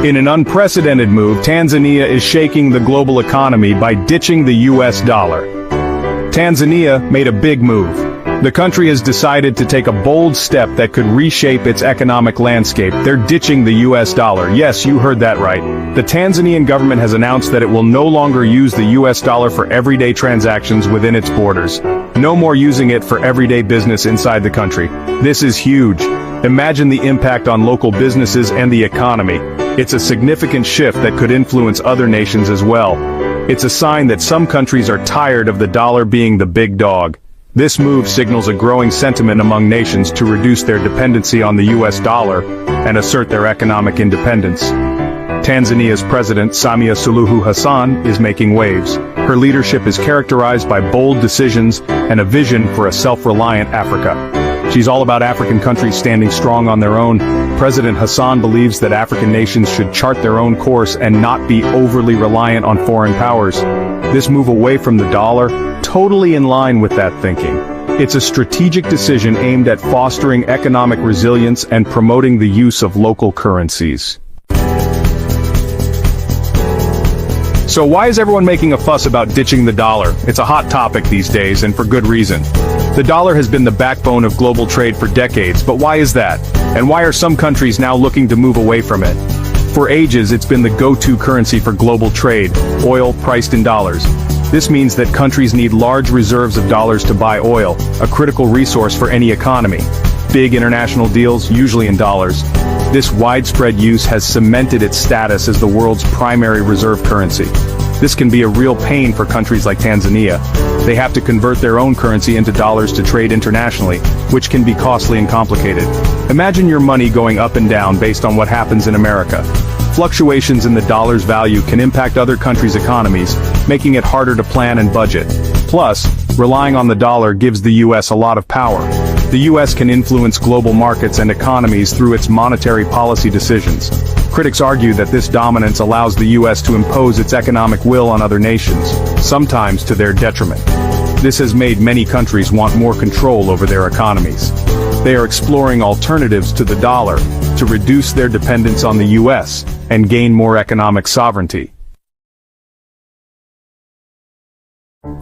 In an unprecedented move, Tanzania is shaking the global economy by ditching the US dollar. Tanzania made a big move. The country has decided to take a bold step that could reshape its economic landscape. They're ditching the US dollar. Yes, you heard that right. The Tanzanian government has announced that it will no longer use the US dollar for everyday transactions within its borders. No more using it for everyday business inside the country. This is huge. Imagine the impact on local businesses and the economy. It's a significant shift that could influence other nations as well. It's a sign that some countries are tired of the dollar being the big dog. This move signals a growing sentiment among nations to reduce their dependency on the US dollar and assert their economic independence. Tanzania's president, Samia Suluhu Hassan, is making waves. Her leadership is characterized by bold decisions and a vision for a self-reliant Africa. She's all about African countries standing strong on their own. President Hassan believes that African nations should chart their own course and not be overly reliant on foreign powers. This move away from the dollar, totally in line with that thinking. It's a strategic decision aimed at fostering economic resilience and promoting the use of local currencies. So why is everyone making a fuss about ditching the dollar? It's a hot topic these days, and for good reason. The dollar has been the backbone of global trade for decades, but why is that? And why are some countries now looking to move away from it? For ages, it's been the go-to currency for global trade, oil priced in dollars. This means that countries need large reserves of dollars to buy oil, a critical resource for any economy. Big international deals, usually in dollars. This widespread use has cemented its status as the world's primary reserve currency. This can be a real pain for countries like Tanzania. They have to convert their own currency into dollars to trade internationally, which can be costly and complicated. Imagine your money going up and down based on what happens in America. Fluctuations in the dollar's value can impact other countries' economies, making it harder to plan and budget. Plus, relying on the dollar gives the US a lot of power. The US can influence global markets and economies through its monetary policy decisions. Critics argue that this dominance allows the US to impose its economic will on other nations, sometimes to their detriment. This has made many countries want more control over their economies. They are exploring alternatives to the dollar to reduce their dependence on the US and gain more economic sovereignty.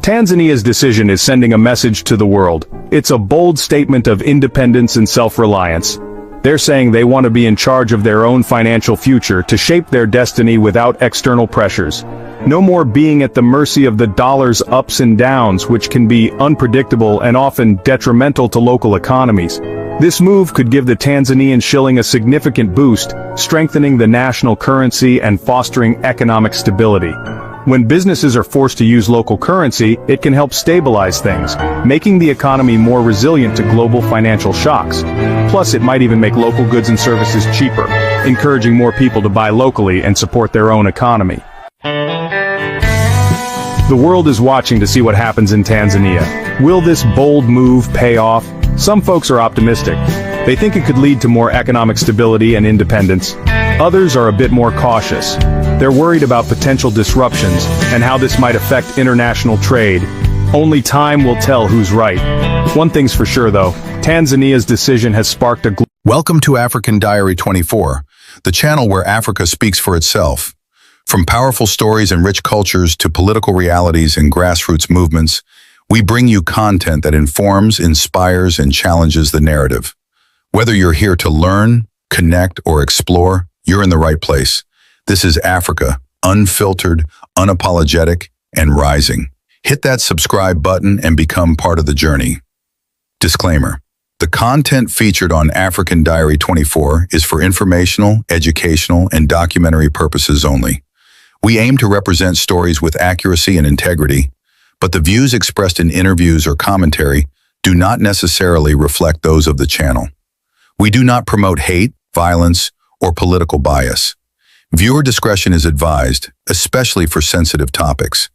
Tanzania's decision is sending a message to the world. It's a bold statement of independence and self-reliance. They're saying they want to be in charge of their own financial future to shape their destiny without external pressures. No more being at the mercy of the dollar's ups and downs, which can be unpredictable and often detrimental to local economies. This move could give the Tanzanian shilling a significant boost, strengthening the national currency and fostering economic stability. When businesses are forced to use local currency, it can help stabilize things, making the economy more resilient to global financial shocks. Plus, it might even make local goods and services cheaper, encouraging more people to buy locally and support their own economy. The world is watching to see what happens in Tanzania. Will this bold move pay off? Some folks are optimistic. They think it could lead to more economic stability and independence. Others are a bit more cautious. They're worried about potential disruptions and how this might affect international trade. Only time will tell who's right. One thing's for sure though, Tanzania's decision has sparked a Welcome to African Diary 24, the channel where Africa speaks for itself. From powerful stories and rich cultures to political realities and grassroots movements, we bring you content that informs, inspires, and challenges the narrative. Whether you're here to learn, connect, or explore, you're in the right place. This is Africa, unfiltered, unapologetic, and rising. Hit that subscribe button and become part of the journey. Disclaimer: the content featured on African Diary 24 is for informational, educational, and documentary purposes only. We aim to represent stories with accuracy and integrity, but the views expressed in interviews or commentary do not necessarily reflect those of the channel. We do not promote hate, violence, or political bias. Viewer discretion is advised, especially for sensitive topics.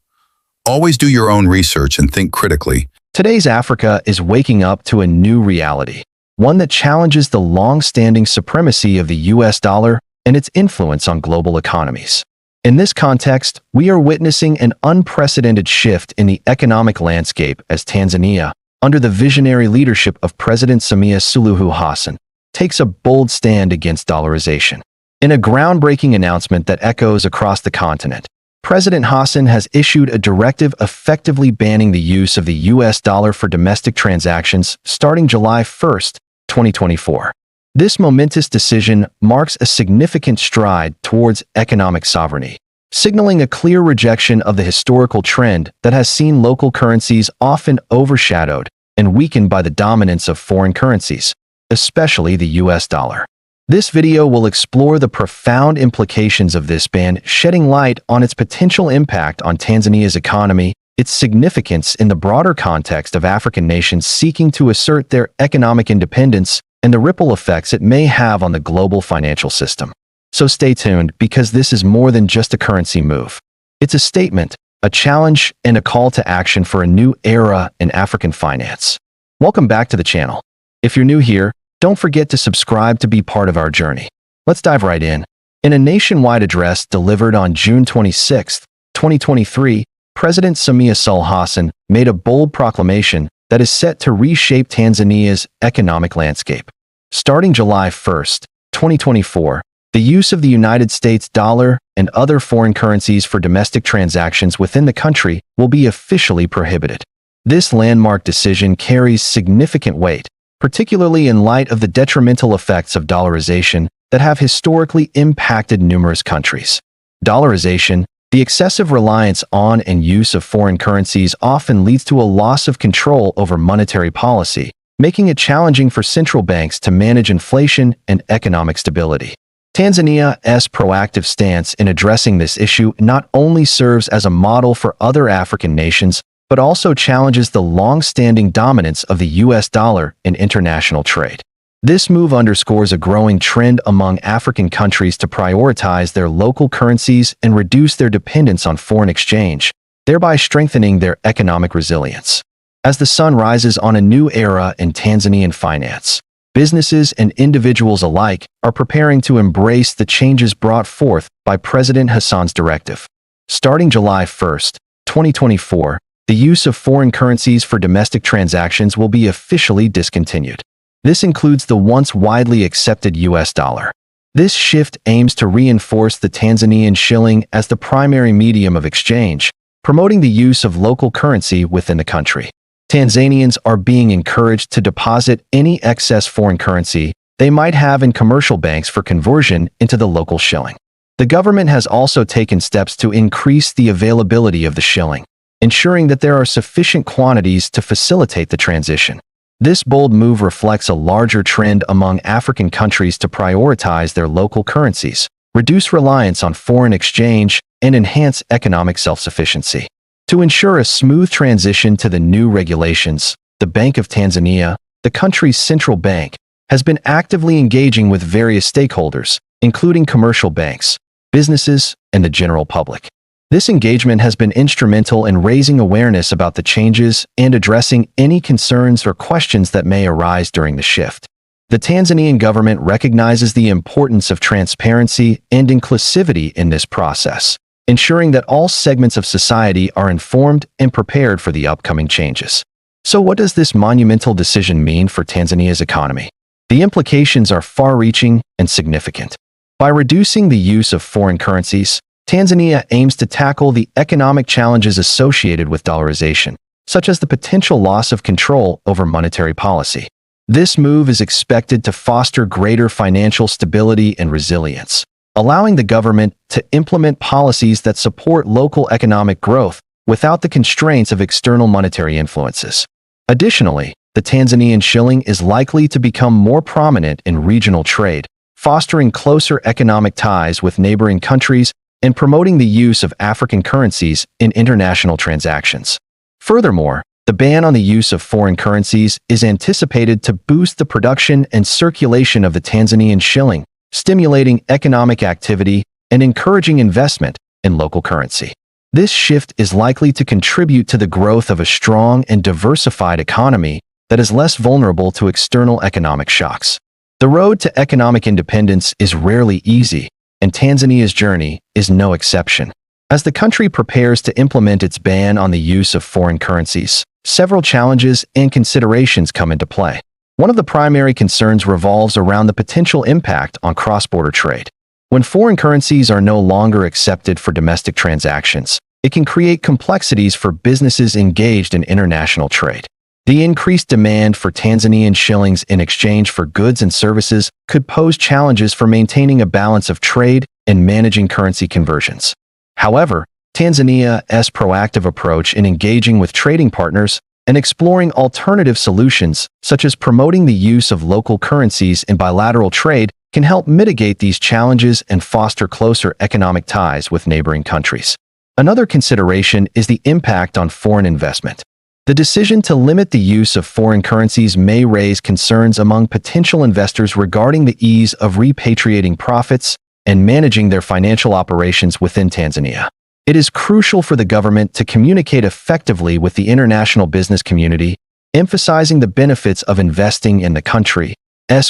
Always do your own research and think critically. Today's Africa is waking up to a new reality, one that challenges the long-standing supremacy of the US dollar and its influence on global economies. In this context, we are witnessing an unprecedented shift in the economic landscape as Tanzania, under the visionary leadership of President Samia Suluhu Hassan, takes a bold stand against dollarization. In a groundbreaking announcement that echoes across the continent, President Hassan has issued a directive effectively banning the use of the US dollar for domestic transactions starting July 1st, 2024. This momentous decision marks a significant stride towards economic sovereignty, signaling a clear rejection of the historical trend that has seen local currencies often overshadowed and weakened by the dominance of foreign currencies, especially the US dollar. This video will explore the profound implications of this ban, shedding light on its potential impact on Tanzania's economy, its significance in the broader context of African nations seeking to assert their economic independence, and the ripple effects it may have on the global financial system. So stay tuned, because this is more than just a currency move. It's a statement, a challenge, and a call to action for a new era in African finance. Welcome back to the channel. If you're new here, don't forget to subscribe to be part of our journey. Let's dive right in. In a nationwide address delivered on June 26, 2023, President Samia Suluhu Hassan made a bold proclamation that is set to reshape Tanzania's economic landscape. Starting July 1st, 2024, the use of the United States dollar and other foreign currencies for domestic transactions within the country will be officially prohibited. This landmark decision carries significant weight, particularly in light of the detrimental effects of dollarization that have historically impacted numerous countries. Dollarization, the excessive reliance on and use of foreign currencies, often leads to a loss of control over monetary policy, making it challenging for central banks to manage inflation and economic stability. Tanzania's proactive stance in addressing this issue not only serves as a model for other African nations, but also challenges the long-standing dominance of the US dollar in international trade. This move underscores a growing trend among African countries to prioritize their local currencies and reduce their dependence on foreign exchange, thereby strengthening their economic resilience. As the sun rises on a new era in Tanzanian finance, businesses and individuals alike are preparing to embrace the changes brought forth by President Hassan's directive. Starting July 1st, 2024, the use of foreign currencies for domestic transactions will be officially discontinued. This includes the once widely accepted US dollar. This shift aims to reinforce the Tanzanian shilling as the primary medium of exchange, promoting the use of local currency within the country. Tanzanians are being encouraged to deposit any excess foreign currency they might have in commercial banks for conversion into the local shilling. The government has also taken steps to increase the availability of the shilling, ensuring that there are sufficient quantities to facilitate the transition. This bold move reflects a larger trend among African countries to prioritize their local currencies, reduce reliance on foreign exchange, and enhance economic self-sufficiency. To ensure a smooth transition to the new regulations, the Bank of Tanzania, the country's central bank, has been actively engaging with various stakeholders, including commercial banks, businesses, and the general public. This engagement has been instrumental in raising awareness about the changes and addressing any concerns or questions that may arise during the shift. The Tanzanian government recognizes the importance of transparency and inclusivity in this process, ensuring that all segments of society are informed and prepared for the upcoming changes. So what does this monumental decision mean for Tanzania's economy? The implications are far-reaching and significant. By reducing the use of foreign currencies, Tanzania aims to tackle the economic challenges associated with dollarization, such as the potential loss of control over monetary policy. This move is expected to foster greater financial stability and resilience, allowing the government to implement policies that support local economic growth without the constraints of external monetary influences. Additionally, the Tanzanian shilling is likely to become more prominent in regional trade, fostering closer economic ties with neighboring countries and promoting the use of African currencies in international transactions. Furthermore, the ban on the use of foreign currencies is anticipated to boost the production and circulation of the Tanzanian shilling, stimulating economic activity and encouraging investment in local currency. This shift is likely to contribute to the growth of a strong and diversified economy that is less vulnerable to external economic shocks. The road to economic independence is rarely easy, and Tanzania's journey is no exception. As the country prepares to implement its ban on the use of foreign currencies, several challenges and considerations come into play. One of the primary concerns revolves around the potential impact on cross-border trade. When foreign currencies are no longer accepted for domestic transactions, it can create complexities for businesses engaged in international trade. The increased demand for Tanzanian shillings in exchange for goods and services could pose challenges for maintaining a balance of trade and managing currency conversions. However, Tanzania's proactive approach in engaging with trading partners and exploring alternative solutions, such as promoting the use of local currencies in bilateral trade, can help mitigate these challenges and foster closer economic ties with neighboring countries. Another consideration is the impact on foreign investment. The decision to limit the use of foreign currencies may raise concerns among potential investors regarding the ease of repatriating profits and managing their financial operations within Tanzania. It is crucial for the government to communicate effectively with the international business community, emphasizing the benefits of investing in the country's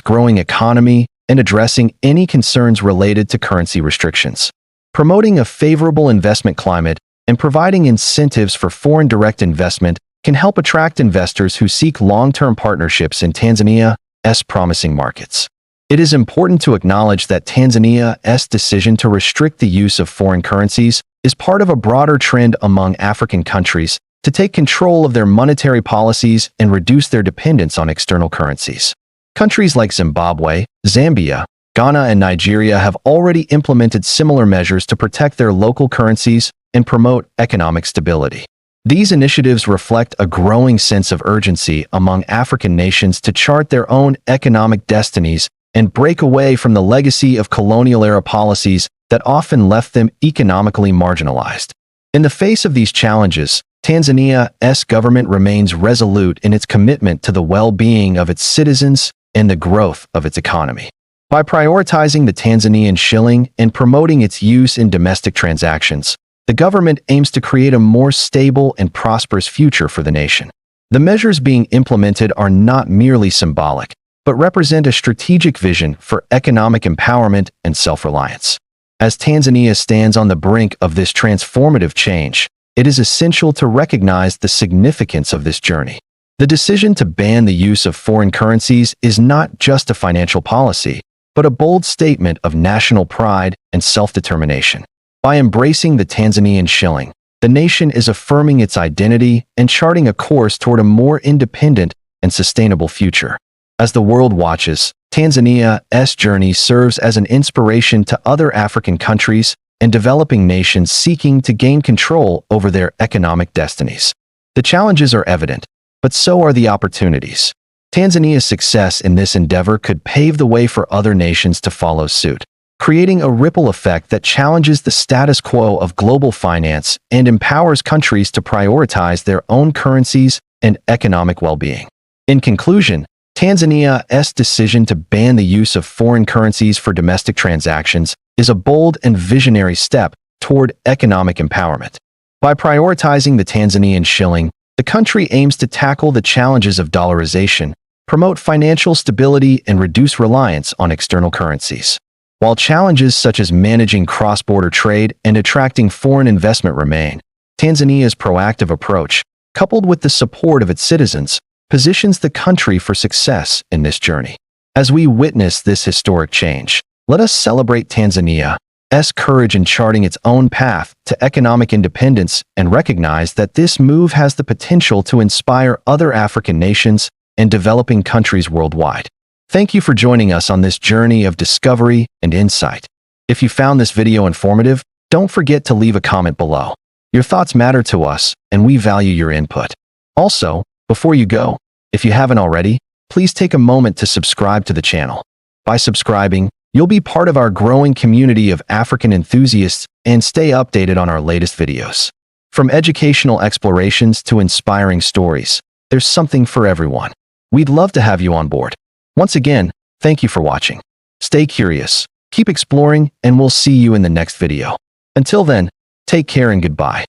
growing economy and addressing any concerns related to currency restrictions. Promoting a favorable investment climate and providing incentives for foreign direct investment can help attract investors who seek long-term partnerships in Tanzania's promising markets. It is important to acknowledge that Tanzania's decision to restrict the use of foreign currencies is part of a broader trend among African countries to take control of their monetary policies and reduce their dependence on external currencies. Countries like Zimbabwe, Zambia, Ghana, and Nigeria have already implemented similar measures to protect their local currencies and promote economic stability. These initiatives reflect a growing sense of urgency among African nations to chart their own economic destinies and break away from the legacy of colonial-era policies that often left them economically marginalized. In the face of these challenges, Tanzania's government remains resolute in its commitment to the well-being of its citizens and the growth of its economy. By prioritizing the Tanzanian shilling and promoting its use in domestic transactions, the government aims to create a more stable and prosperous future for the nation. The measures being implemented are not merely symbolic, but represent a strategic vision for economic empowerment and self-reliance. As Tanzania stands on the brink of this transformative change, it is essential to recognize the significance of this journey. The decision to ban the use of foreign currencies is not just a financial policy, but a bold statement of national pride and self-determination. By embracing the Tanzanian shilling, the nation is affirming its identity and charting a course toward a more independent and sustainable future. As the world watches, Tanzania's journey serves as an inspiration to other African countries and developing nations seeking to gain control over their economic destinies. The challenges are evident, but so are the opportunities. Tanzania's success in this endeavor could pave the way for other nations to follow suit, creating a ripple effect that challenges the status quo of global finance and empowers countries to prioritize their own currencies and economic well-being. In conclusion, Tanzania's decision to ban the use of foreign currencies for domestic transactions is a bold and visionary step toward economic empowerment. By prioritizing the Tanzanian shilling, the country aims to tackle the challenges of dollarization, promote financial stability, and reduce reliance on external currencies. While challenges such as managing cross-border trade and attracting foreign investment remain, Tanzania's proactive approach, coupled with the support of its citizens, positions the country for success in this journey. As we witness this historic change, let us celebrate Tanzania's courage in charting its own path to economic independence and recognize that this move has the potential to inspire other African nations and developing countries worldwide. Thank you for joining us on this journey of discovery and insight. If you found this video informative, don't forget to leave a comment below. Your thoughts matter to us, and we value your input. Also, before you go, if you haven't already, please take a moment to subscribe to the channel. By subscribing, you'll be part of our growing community of African enthusiasts and stay updated on our latest videos. From educational explorations to inspiring stories, there's something for everyone. We'd love to have you on board. Once again, thank you for watching. Stay curious, keep exploring, and we'll see you in the next video. Until then, take care and goodbye.